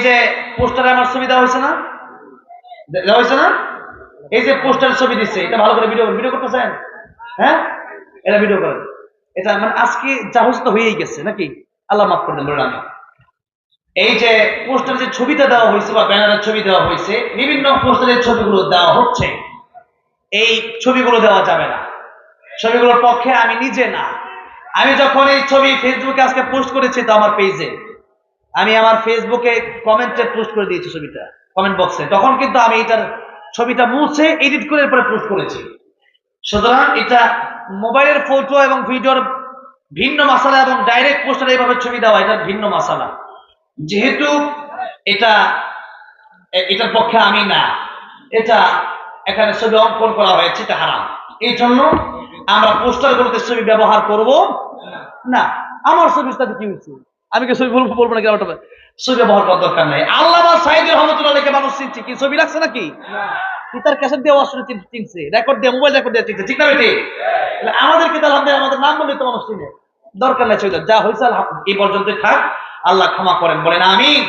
যে পোস্টারে আমার ছবি দেওয়া হয়েছে না, দেওয়া হয়েছে না? এই যে পোস্টারের ছবি দিচ্ছে, এটা ভালো করে ভিডিও করতে চান? হ্যাঁ, এটা ভিডিও করেন। এটা মানে আজকে যা হচ্ছে তো হয়েই গেছে নাকি, আল্লাহ মাফ করবেন বলে আমি। এই যে পোস্টার যে ছবিটা দেওয়া হয়েছে বা ব্যানারের ছবি দেওয়া হয়েছে, বিভিন্ন পোস্টারের ছবিগুলো দেওয়া হচ্ছে, এই ছবিগুলো দেওয়া যাবে না। ছবিগুলোর পক্ষে আমি নিজে না। আমি যখন এই ছবি ফেসবুকে আজকে পোস্ট করেছি তো আমার পেজে, আমি আমার ফেসবুকে কমেন্টে পোস্ট করে দিয়েছি ছবিটা, কমেন্ট বক্সে, তখন কিন্তু আমি এটার ছবিটা মুছে এডিট করে পরে পোস্ট করেছি। সুতরাং এটা মোবাইলের ফটো এবং ভিডিওর ভিন্ন মাসালা এবং ডাইরেক্ট পোস্টারে এইভাবে ছবি দেওয়া এটা ভিন্ন মাসালা। যেহেতু এটা এটার পক্ষে আমি না, এটা এখানে ছবি অঙ্কন করা হয়েছে, এটা হারাম। এই জন্য আমরা পোস্টারগুলোতে ছবি ব্যবহার করব না। আমার ছবির সাথে কি হয়েছে, আমি কি ছবি বলবো নাকি? ছবি ব্যবহার করার দরকার নাই। আল্লামা সাঈদী রহমাতুল্লাহকে মানুষ চিনছে কি, ছবি লাগছে নাকি? তার ক্যাসেট দিয়ে আসলে চিনছে, রেকর্ড দিয়ে, মোবাইল রেকর্ড দিয়ে চিনছে, ঠিক না বেটি? আমাদেরকে তো আলহামদুলিল্লাহ আমাদের নাম বললে তো মানুষ চিনে, দরকার নাই ছবি। যা হয়েছে এই পর্যন্ত থাক, আল্লাহ ক্ষমা করেন, বলেন আমিন।